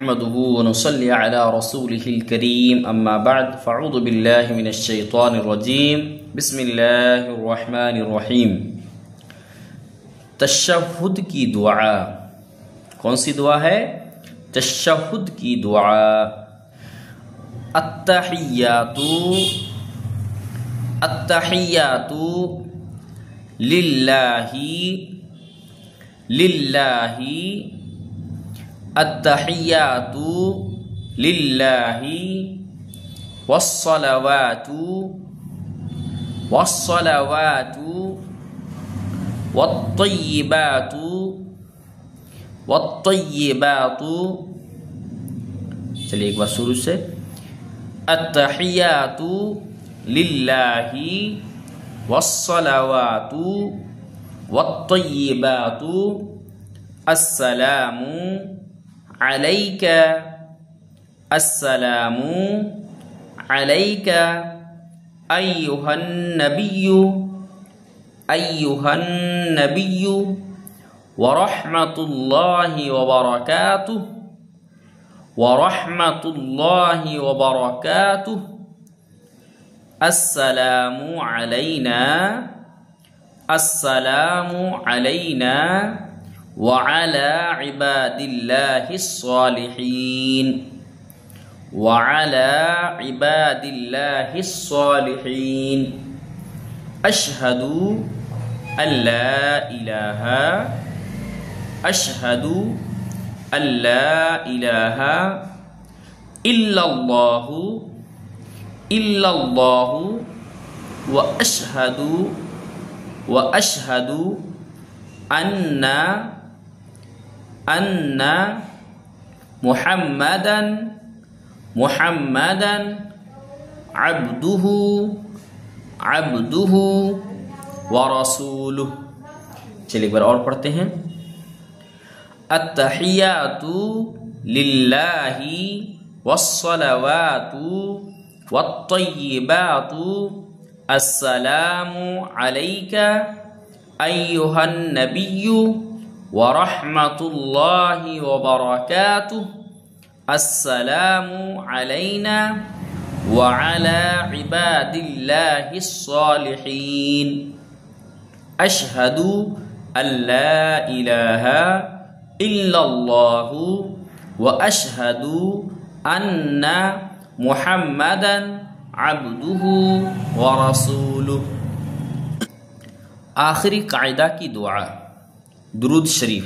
नहमदुहु व नुसल्ली अला रसूलिहिल करीम अम्मा बाद फ़अऊज़ु बिल्लाहि मिनश शैतानिर रजीम बिस्मिल्लाहिर रहमानिर रहीम। तशहुद की दुआ। कौन सी दुआ है? तशहुद की दुआ। अत्तहियातु अत्तहियातु लिल्लाहि लिल्लाहि अत्तहियातु लिल्लाहि वस्सलावातु वस्सलावातु वत्तय्यिबातु वत्तय्यिबातु। चलिए एक बार शुरू से। अत्तहियातु लिल्लाहि वस्सलावातु वत्तय्यिबातु अस्सलामु अलैका अस्सलामु अलैका अय्युहन नबिय्यु व रहमतुल्लाहि व बरकातुहु व रहमतुल्लाहि व बरकातुहु। अस्सलामु अलैना अस्सलामु अलैना व अला इबादिल्लाहिस सालिहीन व अला इबादिल्लाहिस सालिहीन। अशहदु अल्ला इलाहा अशहदु अल्ला इलाहा इल्लल्लाहु इल्लल्लाहु व अशहदु अन्ना मुहम्मदन अब्दुहु व रसूलुहु। चलिए एक बार और पढ़ते हैं। अत्तहियातु लिल्लाहि वस्सलावातु वत्तय्यिबातु अस्सलामु अलैका अय्युहन नबिय्यु व रहमतुल्लाहि व बरकातुहु अस्सलामु अलैना व अला इबादिल्लाहिस सालिहीन। अशहदु अल्ला इलाहा इल्लल्लाहु व अशहदु अन्ना मुहम्मदन अब्दुहु व रसूलुहु। आखिरी कायदा की दुआ दुरूद शरीफ।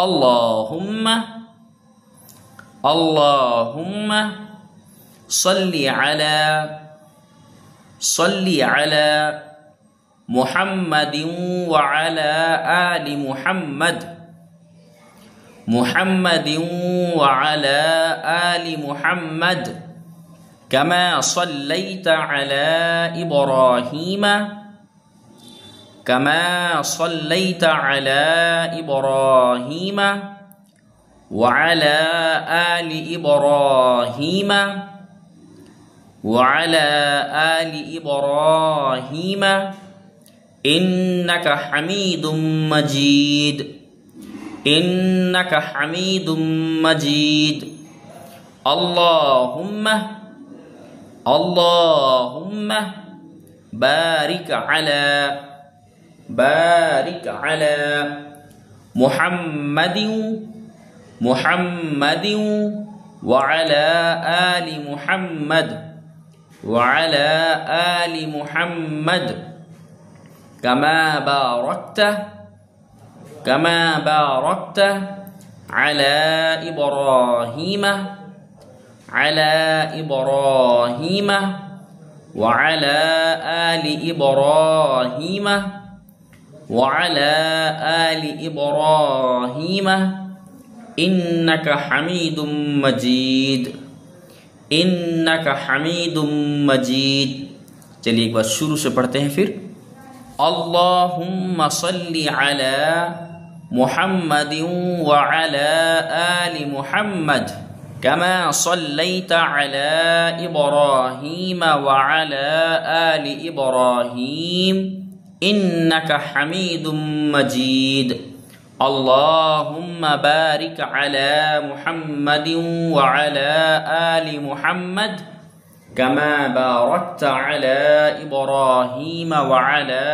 अल्लाहुम्मा अल्लाहुम्मा सल्ली अला मुहम्मदिन व अला आलि मुहम्मदिन व अला आलि मुहम्मद कमा सल्लैत अला इब्राहीम कमा सल्लैत अला इब्राहीम व अला आलि इब्राहीम व अला आलि इब्राहीम इन्नका हमीदुम मजीद इन्नका हमीदुम मजीद। अल्लाहुम्मा अल्लाहुम्मा बारिक अला मुहम्मदिन व अला आलि मुहम्मद व अला आलि मुहम्मद कमा बारकत अला इब्राहीम व अला आलि इब्राहीम व अला आलि इब्राहीम इन्नका हमीदुम मजीद। चलिए एक बार शुरू से पढ़ते हैं फिर। अल्लाहुम्मा सल्ली अला मुहम्मदिन व अला आलि मुहम्मद कमा सल्लैत अला इब्राहीम व अला आलि इब्राहीम इन्नका हमीदुम मजीद। اللهم بارك على محمد وعلى آل محمد كما باركت على إبراهيم وعلى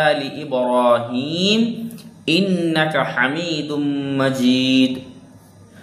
آل إبراهيم إنك حميد مجيد